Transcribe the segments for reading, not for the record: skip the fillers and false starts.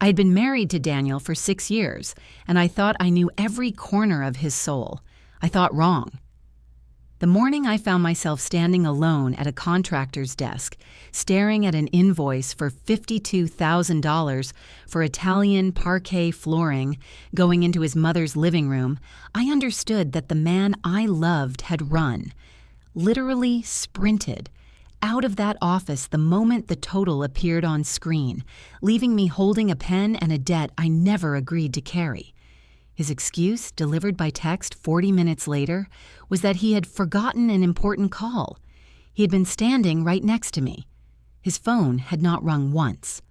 I had been married to Daniel for 6 years, and I thought I knew every corner of his soul. I thought wrong. The morning I found myself standing alone at a contractor's desk, staring at an invoice for $52,000 for Italian parquet flooring going into his mother's living room, I understood that the man I loved had run, literally sprinted, out of that office the moment the total appeared on screen, leaving me holding a pen and a debt I never agreed to carry. His excuse, delivered by text 40 minutes later, was that he had forgotten an important call. He had been standing right next to me. His phone had not rung once.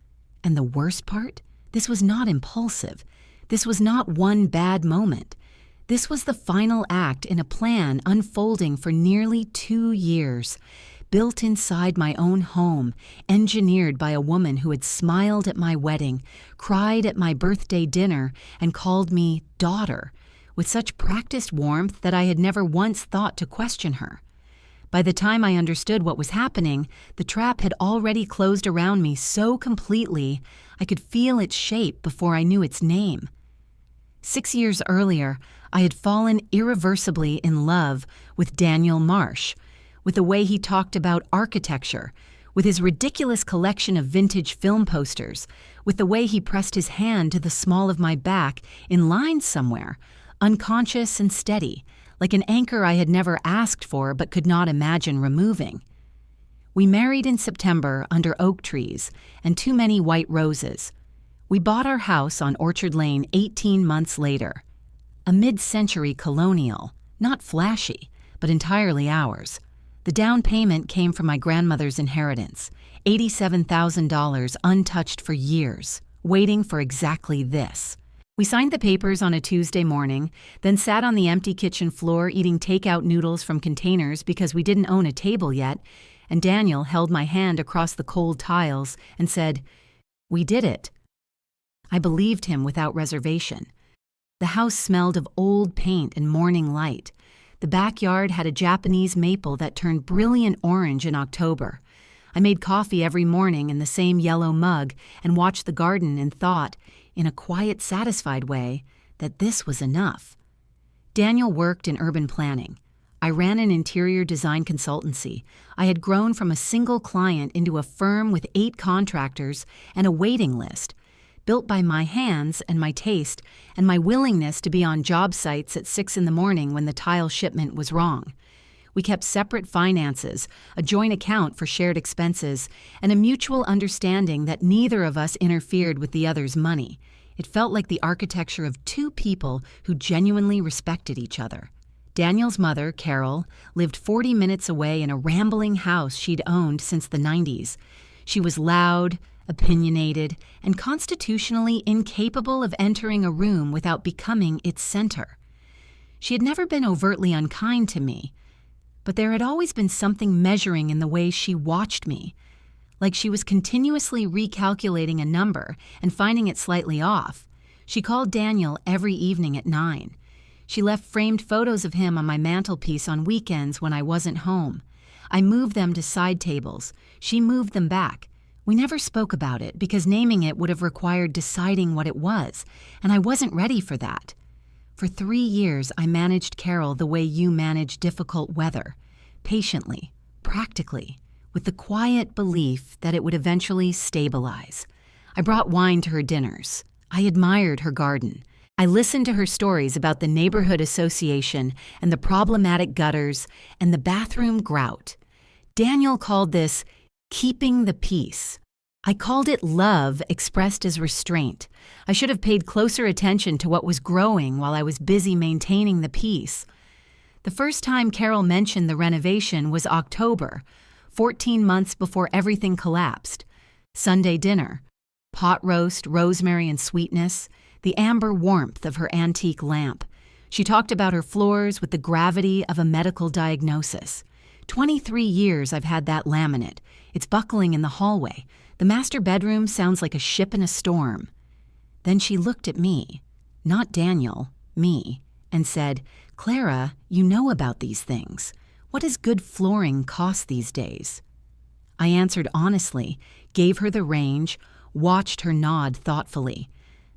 And the worst part? This was not impulsive. This was not one bad moment. This was the final act in a plan unfolding for nearly 2 years, built inside my own home, engineered by a woman who had smiled at my wedding, cried at my birthday dinner, and called me daughter, with such practiced warmth that I had never once thought to question her. By the time I understood what was happening, the trap had already closed around me so completely I could feel its shape before I knew its name. 6 years earlier, I had fallen irreversibly in love with Daniel Marsh, with the way he talked about architecture, with his ridiculous collection of vintage film posters, with the way he pressed his hand to the small of my back in line somewhere, unconscious and steady, like an anchor I had never asked for but could not imagine removing. We married in September under oak trees and too many white roses. We bought our house on Orchard Lane 18 months later. A mid-century colonial, not flashy, but entirely ours. The down payment came from my grandmother's inheritance, $87,000 untouched for years, waiting for exactly this. We signed the papers on a Tuesday morning, then sat on the empty kitchen floor eating takeout noodles from containers because we didn't own a table yet, and Daniel held my hand across the cold tiles and said, "We did it." I believed him without reservation. The house smelled of old paint and morning light. The backyard had a Japanese maple that turned brilliant orange in October. I made coffee every morning in the same yellow mug and watched the garden and thought, in a quiet, satisfied way, that this was enough. Daniel worked in urban planning. I ran an interior design consultancy. I had grown from a single client into a firm with 8 contractors and a waiting list, built by my hands and my taste and my willingness to be on job sites at 6 in the morning when the tile shipment was wrong. We kept separate finances, a joint account for shared expenses, and a mutual understanding that neither of us interfered with the other's money. It felt like the architecture of 2 people who genuinely respected each other. Daniel's mother, Carol, lived 40 minutes away in a rambling house she'd owned since the 90s. She was loud, opinionated, and constitutionally incapable of entering a room without becoming its center. She had never been overtly unkind to me, but there had always been something measuring in the way she watched me, like she was continuously recalculating a number and finding it slightly off. She called Daniel every evening at 9. She left framed photos of him on my mantelpiece on weekends when I wasn't home. I moved them to side tables. She moved them back. We never spoke about it because naming it would have required deciding what it was, and I wasn't ready for that. For 3 years, I managed Carol the way you manage difficult weather, patiently, practically, with the quiet belief that it would eventually stabilize. I brought wine to her dinners. I admired her garden. I listened to her stories about the neighborhood association and the problematic gutters and the bathroom grout. Daniel called this keeping the peace. I called it love expressed as restraint. I should have paid closer attention to what was growing while I was busy maintaining the peace. The first time Carol mentioned the renovation was October, 14 months before everything collapsed. Sunday dinner, pot roast, rosemary and sweetness, the amber warmth of her antique lamp. She talked about her floors with the gravity of a medical diagnosis. 23 years I've had that laminate. It's buckling in the hallway. The master bedroom sounds like a ship in a storm. Then she looked at me, not Daniel, me, and said, "Clara, you know about these things. What does good flooring cost these days?" I answered honestly, gave her the range, watched her nod thoughtfully.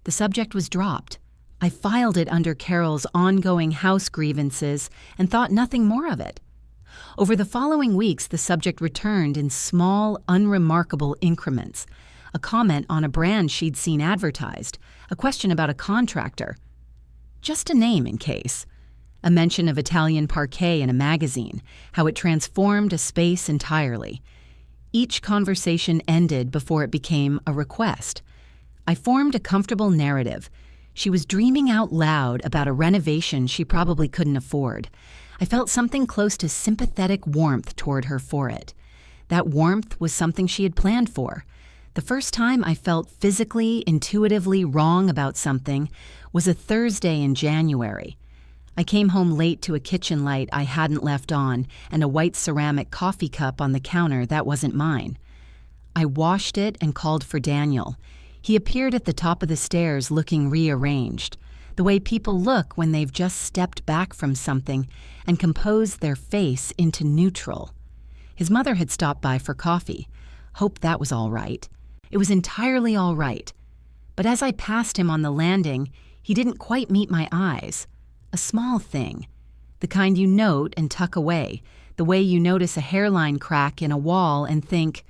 The subject was dropped. I filed it under Carol's ongoing house grievances and thought nothing more of it. Over the following weeks, the subject returned in small, unremarkable increments. A comment on a brand she'd seen advertised, a question about a contractor. Just a name in case. A mention of Italian Parquet in a magazine, how it transformed a space entirely. Each conversation ended before it became a request. I formed a comfortable narrative. She was dreaming out loud about a renovation she probably couldn't afford. I felt something close to sympathetic warmth toward her for it. That warmth was something she had planned for. The first time I felt physically, intuitively wrong about something was a Thursday in January. I came home late to a kitchen light I hadn't left on and a white ceramic coffee cup on the counter that wasn't mine. I washed it and called for Daniel. He appeared at the top of the stairs looking rearranged, the way people look when they've just stepped back from something and composed their face into neutral. His mother had stopped by for coffee. Hoped that was all right. It was entirely all right. But as I passed him on the landing, he didn't quite meet my eyes. A small thing. The kind you note and tuck away, the way you notice a hairline crack in a wall and think,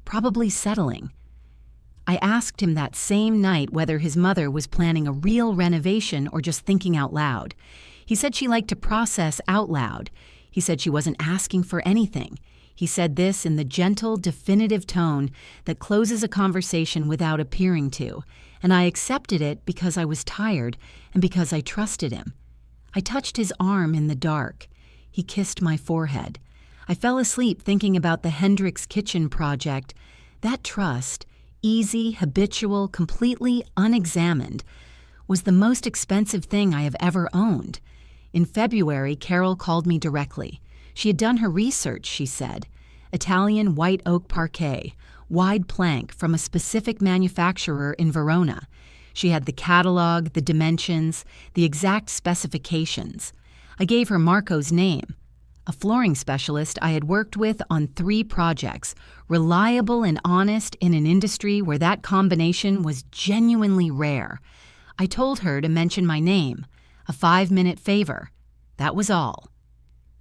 probably settling. I asked him that same night whether his mother was planning a real renovation or just thinking out loud. He said she liked to process out loud. He said she wasn't asking for anything. He said this in the gentle, definitive tone that closes a conversation without appearing to, and I accepted it because I was tired and because I trusted him. I touched his arm in the dark. He kissed my forehead. I fell asleep thinking about the Hendricks Kitchen project. That trust, easy, habitual, completely unexamined, was the most expensive thing I have ever owned. In February, Carol called me directly. She had done her research, she said. Italian white oak parquet, wide plank from a specific manufacturer in Verona. She had the catalog, the dimensions, the exact specifications. I gave her Marco's name. A flooring specialist I had worked with on 3 projects, reliable and honest in an industry where that combination was genuinely rare. I told her to mention my name, a 5-minute favor. That was all.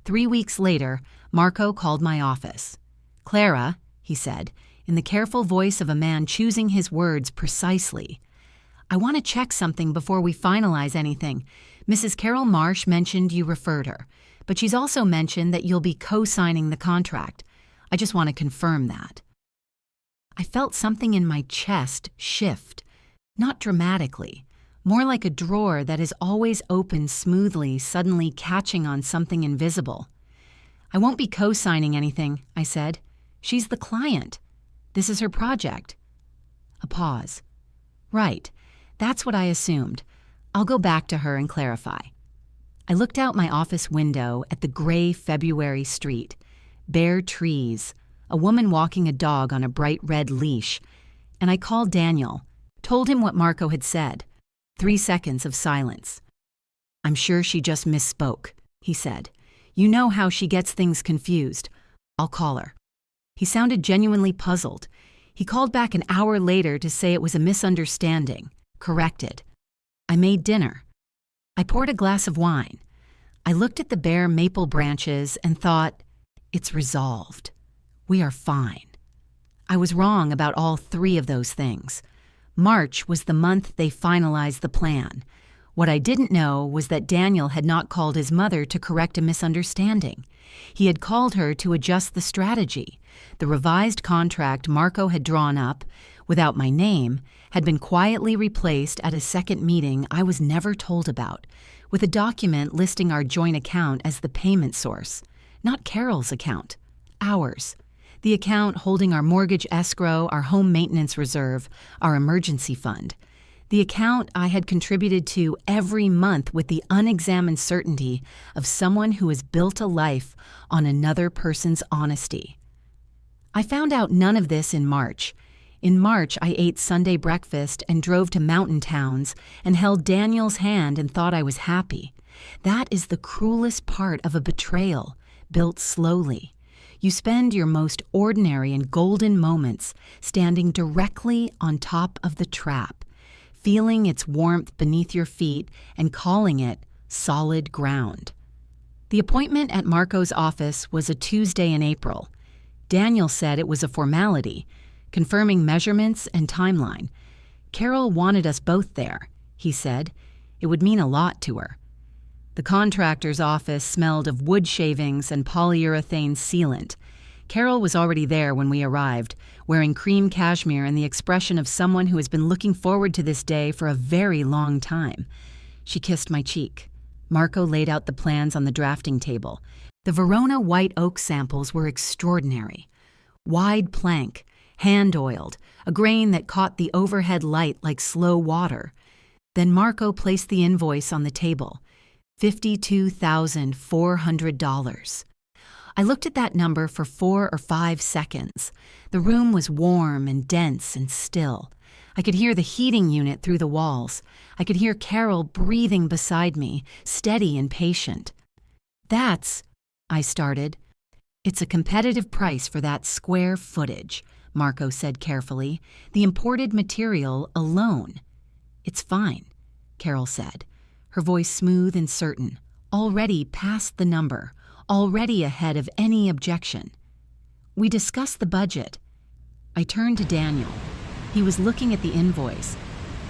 3 weeks later, Marco called my office. "Clara," he said, in the careful voice of a man choosing his words precisely, "I want to check something before we finalize anything. Mrs. Carol Marsh mentioned you referred her, but she's also mentioned that you'll be co-signing the contract. I just want to confirm that." I felt something in my chest shift, not dramatically, more like a drawer that is always open smoothly, suddenly catching on something invisible. "I won't be co-signing anything," I said. "She's the client. This is her project." A pause. "Right. That's what I assumed. I'll go back to her and clarify." I looked out my office window at the gray February street. Bare trees, a woman walking a dog on a bright red leash, and I called Daniel, told him what Marco had said. 3 seconds of silence. "I'm sure she just misspoke," he said. "You know how she gets things confused. I'll call her." He sounded genuinely puzzled. He called back an hour later to say it was a misunderstanding, corrected. I made dinner. I poured a glass of wine. I looked at the bare maple branches and thought, it's resolved. We are fine. I was wrong about all 3 of those things. March was the month they finalized the plan. What I didn't know was that Daniel had not called his mother to correct a misunderstanding. He had called her to adjust the strategy. The revised contract Marco had drawn up, without my name, had been quietly replaced at a second meeting I was never told about, with a document listing our joint account as the payment source. Not Carol's account, ours. The account holding our mortgage escrow, our home maintenance reserve, our emergency fund. The account I had contributed to every month with the unexamined certainty of someone who has built a life on another person's honesty. I found out none of this in March. In March, I ate Sunday breakfast and drove to mountain towns and held Daniel's hand and thought I was happy. That is the cruelest part of a betrayal, built slowly. You spend your most ordinary and golden moments standing directly on top of the trap, feeling its warmth beneath your feet and calling it solid ground. The appointment at Marco's office was a Tuesday in April. Daniel said it was a formality, confirming measurements and timeline. Carol wanted us both there, he said. It would mean a lot to her. The contractor's office smelled of wood shavings and polyurethane sealant. Carol was already there when we arrived, wearing cream cashmere and the expression of someone who has been looking forward to this day for a very long time. She kissed my cheek. Marco laid out the plans on the drafting table. The Verona white oak samples were extraordinary. Wide plank, hand-oiled, a grain that caught the overhead light like slow water. Then Marco placed the invoice on the table. $52,400. I looked at that number for 4 or 5 seconds. The room was warm and dense and still. I could hear the heating unit through the walls. I could hear Carol breathing beside me, steady and patient. "That's," I started. "It's a competitive price for that square footage," Marco said carefully. "The imported material alone." "It's fine," Carol said, her voice smooth and certain, already past the number, already ahead of any objection. We discussed the budget. I turned to Daniel. He was looking at the invoice,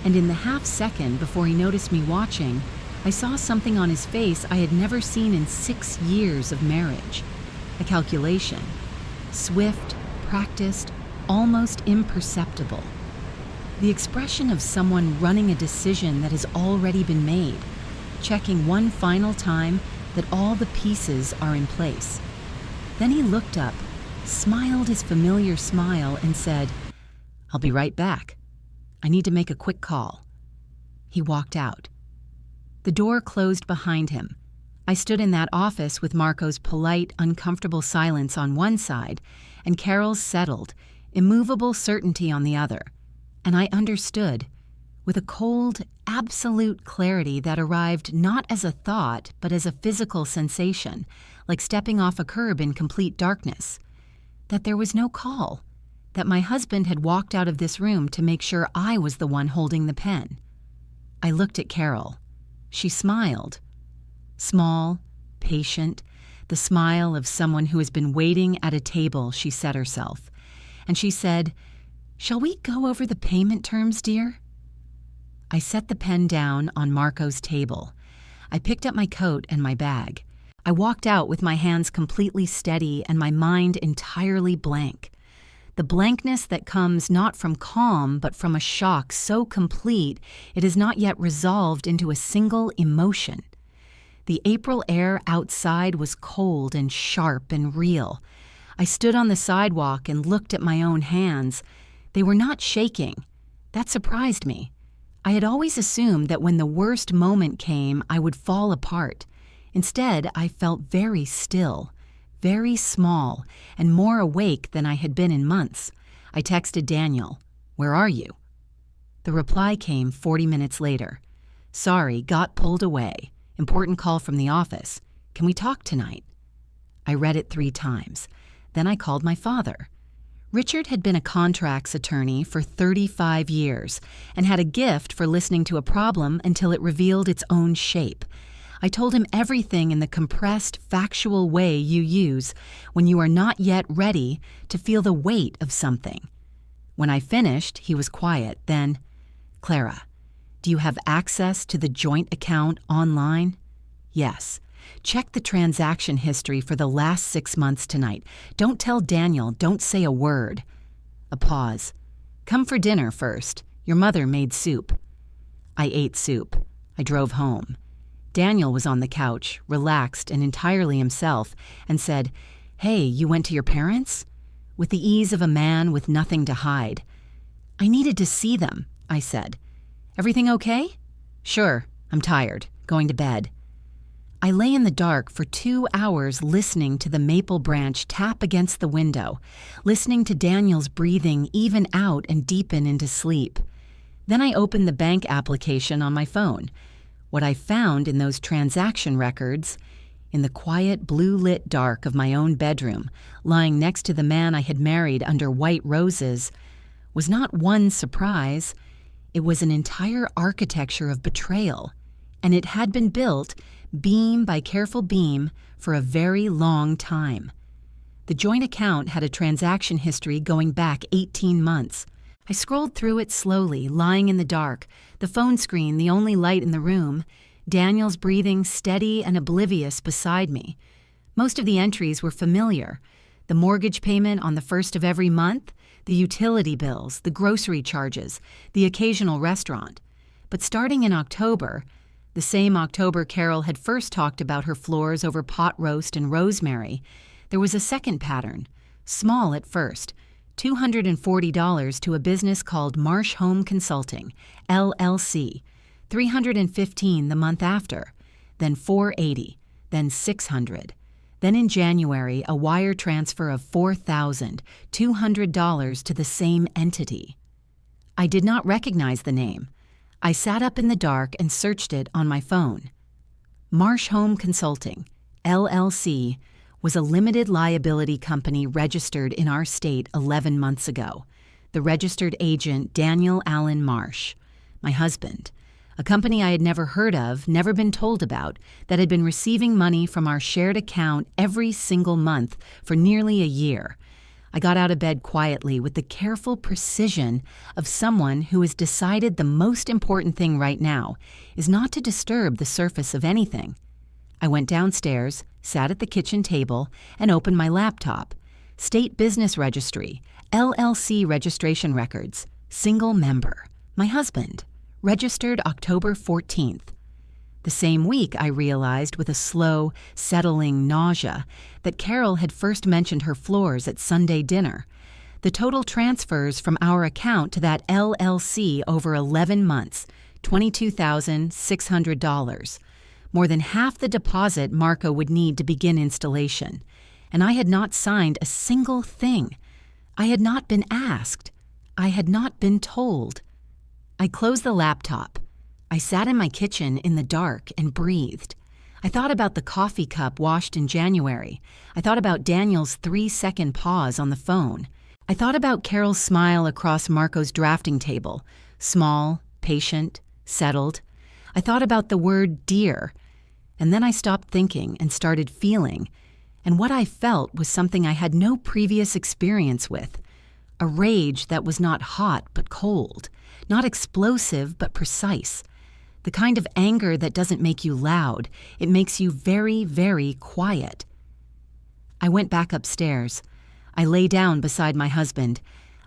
and in the half-second before he noticed me watching, I saw something on his face I had never seen in 6 years of marriage. A calculation. Swift, practiced, almost imperceptible. The expression of someone running a decision that has already been made, checking one final time that all the pieces are in place. Then he looked up, smiled his familiar smile, and said, "I'll be right back. I need to make a quick call." He walked out. The door closed behind him. I stood in that office with Marco's polite, uncomfortable silence on one side and Carol's settled, immovable certainty on the other. And I understood, with a cold, absolute clarity that arrived not as a thought but as a physical sensation, like stepping off a curb in complete darkness, that there was no call, that my husband had walked out of this room to make sure I was the one holding the pen. I looked at Carol. She smiled. Small, patient, the smile of someone who has been waiting at a table, she set herself. And she said, "Shall we go over the payment terms, dear?" I set the pen down on Marco's table. I picked up my coat and my bag. I walked out with my hands completely steady and my mind entirely blank. The blankness that comes not from calm but from a shock so complete it is not yet resolved into a single emotion. The April air outside was cold and sharp and real. I stood on the sidewalk and looked at my own hands. They were not shaking. That surprised me. I had always assumed that when the worst moment came, I would fall apart. Instead, I felt very still, very small, and more awake than I had been in months. I texted Daniel, "Where are you?" The reply came 40 minutes later. "Sorry, got pulled away. Important call from the office. Can we talk tonight?" I read it 3 times. Then I called my father. Richard had been a contracts attorney for 35 years and had a gift for listening to a problem until it revealed its own shape. I told him everything in the compressed, factual way you use when you are not yet ready to feel the weight of something. When I finished, he was quiet. Then, "Clara, do you have access to the joint account online?" "Yes. Check the transaction history for the last 6 months tonight. Don't tell Daniel. Don't say a word." A pause. "Come for dinner first. Your mother made soup." I ate soup. I drove home. Daniel was on the couch, relaxed and entirely himself, and said, "Hey, you went to your parents?" With the ease of a man with nothing to hide. "I needed to see them," I said. "Everything okay?" "Sure. I'm tired. Going to bed." I lay in the dark for 2 hours listening to the maple branch tap against the window, listening to Daniel's breathing even out and deepen into sleep. Then I opened the bank application on my phone. What I found in those transaction records, In the quiet, blue-lit dark of my own bedroom, lying next to the man I had married under white roses, was not one surprise. It was an entire architecture of betrayal, and it had been built, beam by careful beam, for a very long time. The joint account had a transaction history going back 18 months. I scrolled through it slowly, lying in the dark, the phone screen the only light in the room, Daniel's breathing steady and oblivious beside me. Most of the entries were familiar. The mortgage payment on the first of every month, the utility bills, the grocery charges, the occasional restaurant. But starting in October, the same October Carol had first talked about her floors over pot roast and rosemary, there was a second pattern, small at first, $240 to a business called Marsh Home Consulting, LLC, $315 the month after, then $480, then $600. Then in January, a wire transfer of $4,200 to the same entity. I did not recognize the name. I sat up in the dark and searched it on my phone. Marsh Home Consulting, LLC, was a limited liability company registered in our state 11 months ago. The registered agent, Daniel Allen Marsh, my husband, a company I had never heard of, never been told about, that had been receiving money from our shared account every single month for nearly a year. I got out of bed quietly with the careful precision of someone who has decided the most important thing right now is not to disturb the surface of anything. I went downstairs, sat at the kitchen table, and opened my laptop. State Business Registry, LLC registration records, single member, my husband, registered October 14th. The same week, I realized with a slow, settling nausea that Carol had first mentioned her floors at Sunday dinner. The total transfers from our account to that LLC over 11 months, $22,600. More than half the deposit Marco would need to begin installation. And I had not signed a single thing. I had not been asked. I had not been told. I closed the laptop. I sat in my kitchen in the dark and breathed. I thought about the coffee cup washed in January. I thought about Daniel's 3-second pause on the phone. I thought about Carol's smile across Marco's drafting table, small, patient, settled. I thought about the word dear. And then I stopped thinking and started feeling. And what I felt was something I had no previous experience with. A rage that was not hot but cold, not explosive but precise. The kind of anger that doesn't make you loud, it makes you very, very quiet. I went back upstairs. I lay down beside my husband.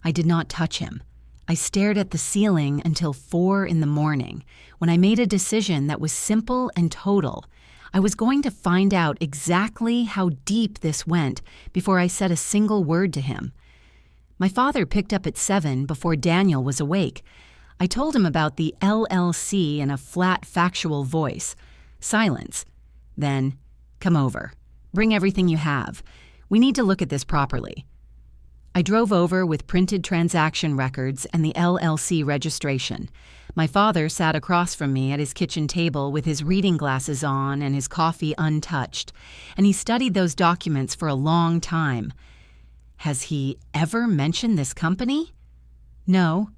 I did not touch him. I stared at the ceiling until 4 a.m, when I made a decision that was simple and total. I was going to find out exactly how deep this went before I said a single word to him. My father picked up at 7 before Daniel was awake. I told him about the LLC in a flat, factual voice. Silence. Then, come over. Bring everything you have. We need to look at this properly. I drove over with printed transaction records and the LLC registration. My father sat across from me at his kitchen table with his reading glasses on and his coffee untouched, and he studied those documents for a long time. Has he ever mentioned this company? No.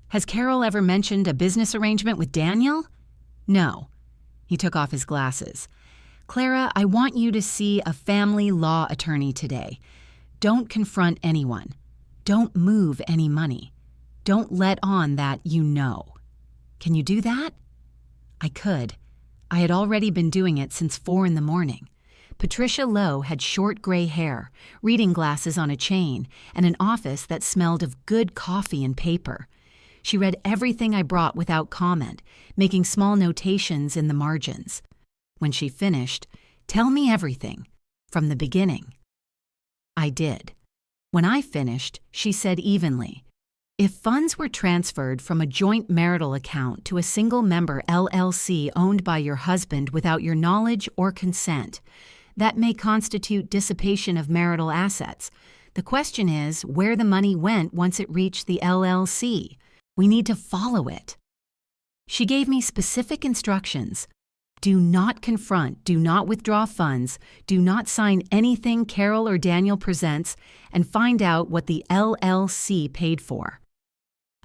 Has Carol ever mentioned a business arrangement with Daniel? No. He took off his glasses. Clara, I want you to see a family law attorney today. Don't confront anyone. Don't move any money. Don't let on that you know. Can you do that? I could. I had already been doing it since 4 a.m. Patricia Lowe had short gray hair, reading glasses on a chain, and an office that smelled of good coffee and paper. She read everything I brought without comment, making small notations in the margins. When she finished, "Tell me everything, from the beginning." I did. When I finished, she said evenly, "If funds were transferred from a joint marital account to a single-member LLC owned by your husband without your knowledge or consent, that may constitute dissipation of marital assets. The question is where the money went once it reached the LLC. We need to follow it." She gave me specific instructions. Do not confront, do not withdraw funds, do not sign anything Carol or Daniel presents, and find out what the LLC paid for.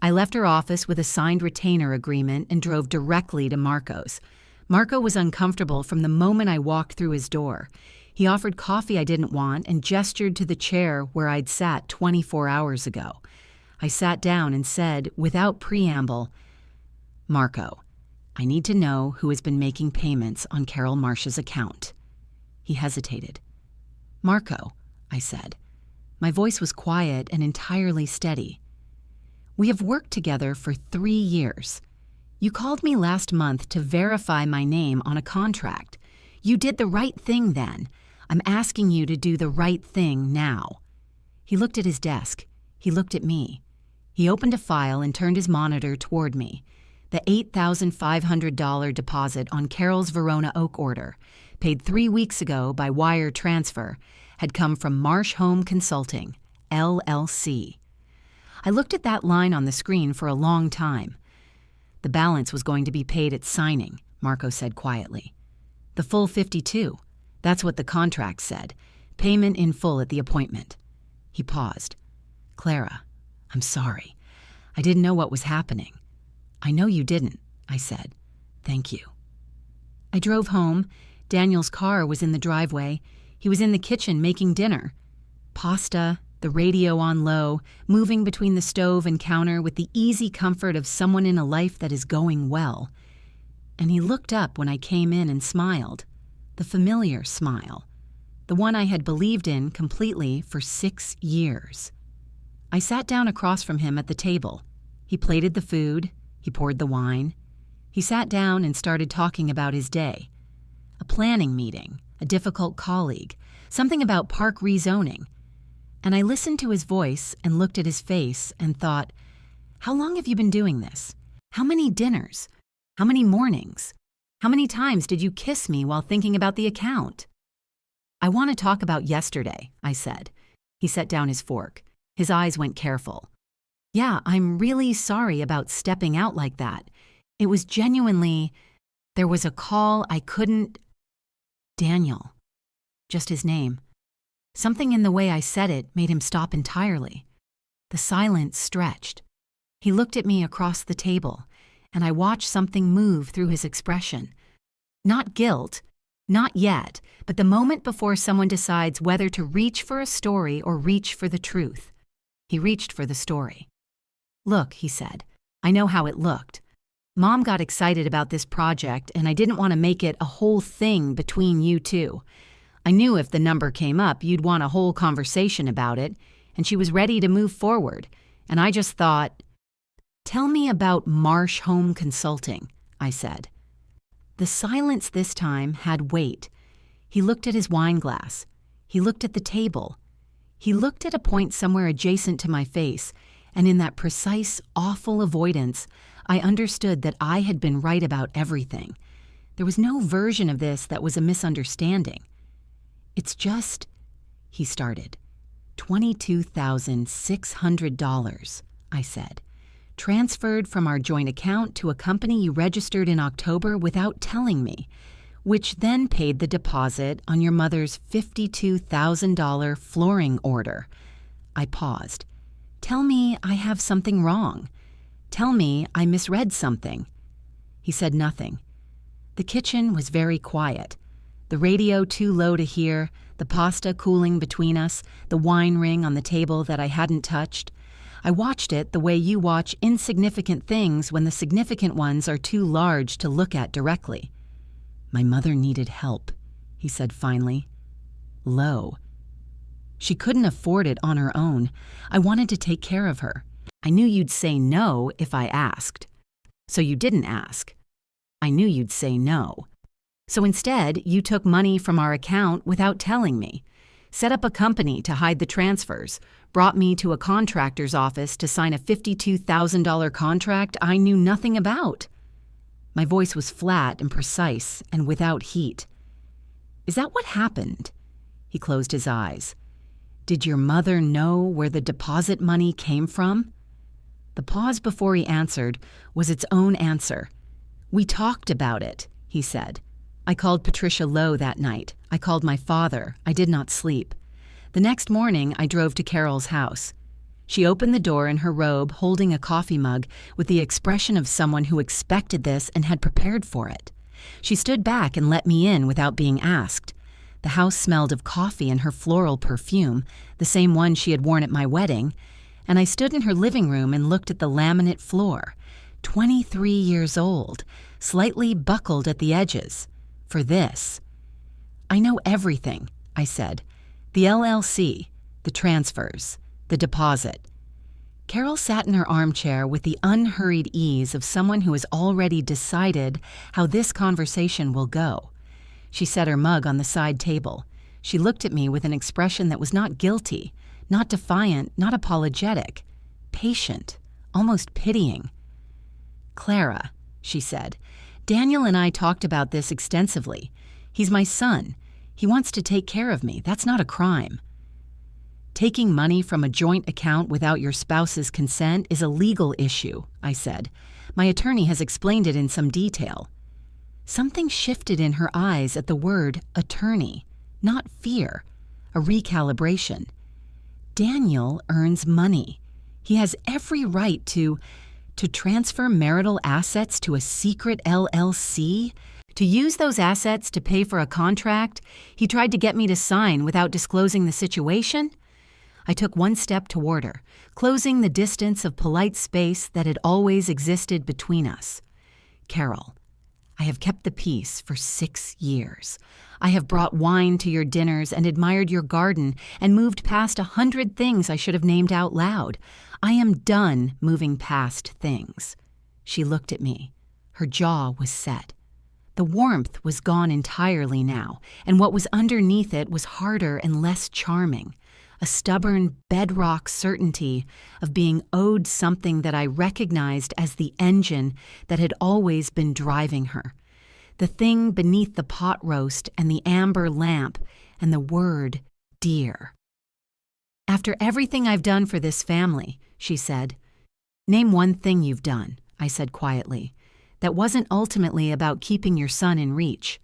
I left her office with a signed retainer agreement and drove directly to Marco's. Marco was uncomfortable from the moment I walked through his door. He offered coffee I didn't want and gestured to the chair where I'd sat 24 hours ago. I sat down and said, without preamble, "Marco, I need to know who has been making payments on Carol Marsh's account." He hesitated. "Marco," I said. My voice was quiet and entirely steady. "We have worked together for 3 years. You called me last month to verify my name on a contract. You did the right thing then. I'm asking you to do the right thing now." He looked at his desk. He looked at me. He opened a file and turned his monitor toward me. The $8,500 deposit on Carol's Verona Oak order, paid 3 weeks ago by wire transfer, had come from Marsh Home Consulting, LLC. I looked at that line on the screen for a long time. "The balance was going to be paid at signing," Marco said quietly. "The full 52. That's what the contract said. Payment in full at the appointment." He paused. "Clara, I'm sorry. I didn't know what was happening." "I know you didn't," I said. "Thank you." I drove home. Daniel's car was in the driveway. He was in the kitchen making dinner. Pasta, the radio on low, moving between the stove and counter with the easy comfort of someone in a life that is going well. And he looked up when I came in and smiled. The familiar smile. The one I had believed in completely for 6 years. I sat down across from him at the table. He plated the food. He poured the wine. He sat down and started talking about his day. A planning meeting, a difficult colleague, something about park rezoning. And I listened to his voice and looked at his face and thought, how long have you been doing this? How many dinners? How many mornings? How many times did you kiss me while thinking about the account? "I want to talk about yesterday," I said. He set down his fork. His eyes went careful. "Yeah, I'm really sorry about stepping out like that. It was genuinely, there was a call I couldn't—" Daniel. Just his name. Something in the way I said it made him stop entirely. The silence stretched. He looked at me across the table, and I watched something move through his expression. Not guilt, not yet, but the moment before someone decides whether to reach for a story or reach for the truth. He reached for the story. "Look," he said, "I know how it looked. Mom got excited about this project, and I didn't want to make it a whole thing between you two. I knew if the number came up, you'd want a whole conversation about it, and she was ready to move forward, and I just thought—" "Tell me about Marsh Home Consulting," I said. The silence this time had weight. He looked at his wine glass. He looked at the table. He looked at a point somewhere adjacent to my face, and in that precise, awful avoidance, I understood that I had been right about everything. There was no version of this that was a misunderstanding. "It's just," he started. $22,600, I said. "Transferred from our joint account to a company you registered in October without telling me, which then paid the deposit on your mother's $52,000 flooring order." I paused. "Tell me I have something wrong. Tell me I misread something." He said nothing. The kitchen was very quiet. The radio too low to hear, the pasta cooling between us, the wine ring on the table that I hadn't touched. I watched it the way you watch insignificant things when the significant ones are too large to look at directly. "My mother needed help," he said finally. Low. "She couldn't afford it on her own. I wanted to take care of her. I knew you'd say no if I asked. So you didn't ask. I knew you'd say no. So instead, you took money from our account without telling me, set up a company to hide the transfers, brought me to a contractor's office to sign a $52,000 contract I knew nothing about." My voice was flat and precise and without heat. "Is that what happened?" He closed his eyes. "Did your mother know where the deposit money came from?" The pause before he answered was its own answer. "We talked about it," he said. I called Patricia low that night. I called my father. I did not sleep. The next morning, I drove to Carol's house. She opened the door in her robe, holding a coffee mug, with the expression of someone who expected this and had prepared for it. She stood back and let me in without being asked. The house smelled of coffee and her floral perfume, the same one she had worn at my wedding, and I stood in her living room and looked at the laminate floor. 23 years old, slightly buckled at the edges. For this. "I know everything," I said. "The LLC, the transfers, the deposit." Carol sat in her armchair with the unhurried ease of someone who has already decided how this conversation will go. She set her mug on the side table. She looked at me with an expression that was not guilty, not defiant, not apologetic, patient, almost pitying. "Clara," she said, "Daniel and I talked about this extensively. He's my son. He wants to take care of me. That's not a crime." "Taking money from a joint account without your spouse's consent is a legal issue," I said. "My attorney has explained it in some detail." Something shifted in her eyes at the word attorney, not fear, a recalibration. Daniel earns money. He has every right to transfer marital assets to a secret LLC? To use those assets to pay for a contract he tried to get me to sign without disclosing the situation? I took one step toward her, closing the distance of polite space that had always existed between us. "Carol, I have kept the peace for 6 years. I have brought wine to your dinners and admired your garden and moved past 100 things I should have named out loud. I am done moving past things." She looked at me. Her jaw was set. The warmth was gone entirely now, and what was underneath it was harder and less charming. A stubborn, bedrock certainty of being owed something that I recognized as the engine that had always been driving her. The thing beneath the pot roast and the amber lamp and the word dear. "After everything I've done for this family," she said. "Name one thing you've done," I said quietly, "that wasn't ultimately about keeping your son in reach."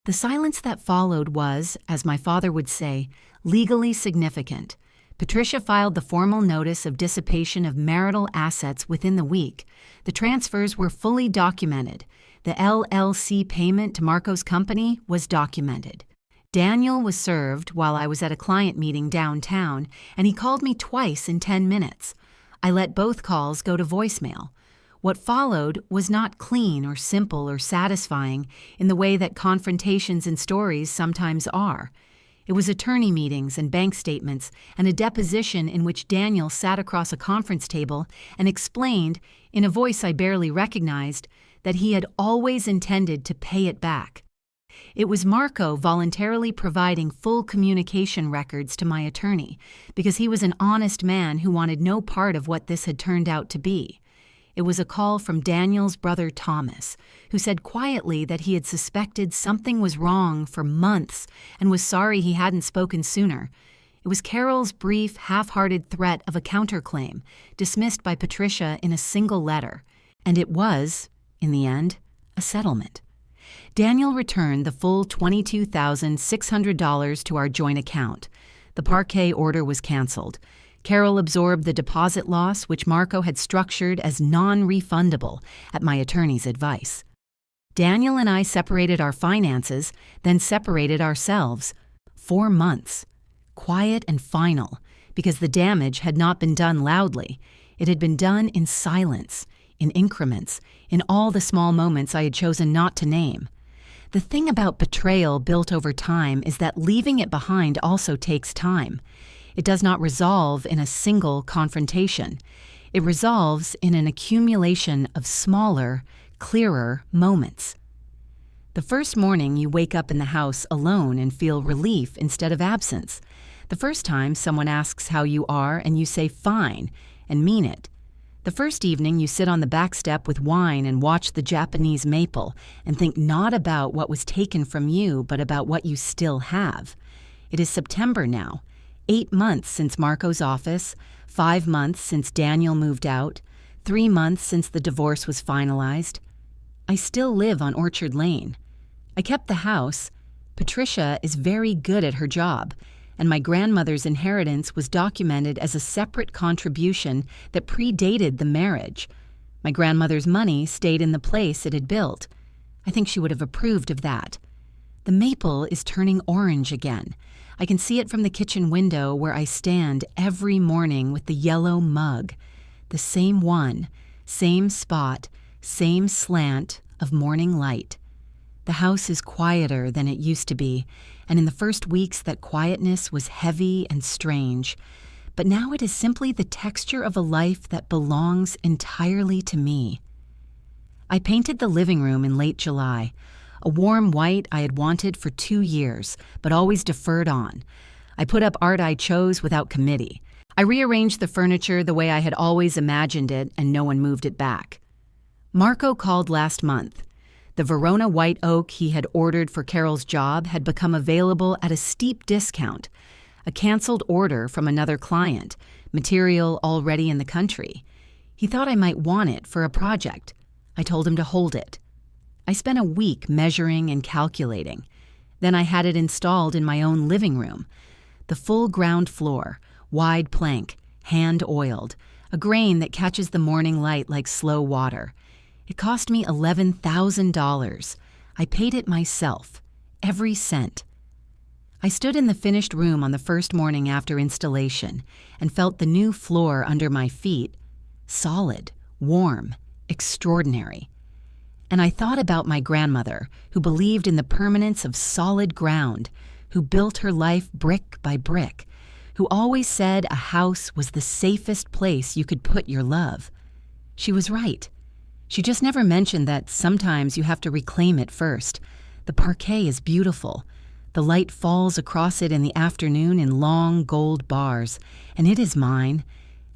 The silence that followed was, as my father would say, legally significant. Patricia filed the formal notice of dissipation of marital assets within the week. The transfers were fully documented. The LLC payment to Marco's company was documented. Daniel was served while I was at a client meeting downtown, and he called me twice in 10 minutes. I let both calls go to voicemail. What followed was not clean or simple or satisfying in the way that confrontations in stories sometimes are. It was attorney meetings and bank statements and a deposition in which Daniel sat across a conference table and explained, in a voice I barely recognized, that he had always intended to pay it back. It was Marco voluntarily providing full communication records to my attorney because he was an honest man who wanted no part of what this had turned out to be. It was a call from Daniel's brother Thomas, who said quietly that he had suspected something was wrong for months and was sorry he hadn't spoken sooner. It was Carol's brief, half-hearted threat of a counterclaim, dismissed by Patricia in a single letter. And it was, in the end, a settlement. Daniel returned the full $22,600 to our joint account. The Parquet order was canceled. Carol absorbed the deposit loss, which Marco had structured as non-refundable at my attorney's advice. Daniel and I separated our finances, then separated ourselves. 4 months. Quiet and final, because the damage had not been done loudly. It had been done in silence, in increments, in all the small moments I had chosen not to name. The thing about betrayal built over time is that leaving it behind also takes time. It does not resolve in a single confrontation. It resolves in an accumulation of smaller, clearer moments. The first morning you wake up in the house alone and feel relief instead of absence. The first time someone asks how you are and you say fine and mean it. The first evening you sit on the back step with wine and watch the Japanese maple and think not about what was taken from you but about what you still have. It is September now. 8 months since Marco's office, 5 months since Daniel moved out, 3 months since the divorce was finalized. I still live on Orchard Lane. I kept the house. Patricia is very good at her job, and my grandmother's inheritance was documented as a separate contribution that predated the marriage. My grandmother's money stayed in the place it had built. I think she would have approved of that. The maple is turning orange again. I can see it from the kitchen window where I stand every morning with the yellow mug. The same one, same spot, same slant of morning light. The house is quieter than it used to be, and in the first weeks that quietness was heavy and strange. But now it is simply the texture of a life that belongs entirely to me. I painted the living room in late July, a warm white I had wanted for 2 years, but always deferred on. I put up art I chose without committee. I rearranged the furniture the way I had always imagined it, and no one moved it back. Marco called last month. The Verona white oak he had ordered for Carol's job had become available at a steep discount, a canceled order from another client, material already in the country. He thought I might want it for a project. I told him to hold it. I spent a week measuring and calculating. Then I had it installed in my own living room. The full ground floor, wide plank, hand-oiled, a grain that catches the morning light like slow water. It cost me $11,000. I paid it myself, every cent. I stood in the finished room on the first morning after installation and felt the new floor under my feet, solid, warm, extraordinary. And I thought about my grandmother, who believed in the permanence of solid ground, who built her life brick by brick, who always said a house was the safest place you could put your love. She was right. She just never mentioned that sometimes you have to reclaim it first. The parquet is beautiful. The light falls across it in the afternoon in long gold bars, and it is mine,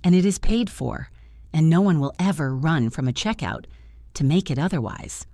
and it is paid for, and no one will ever run from a checkout to make it otherwise.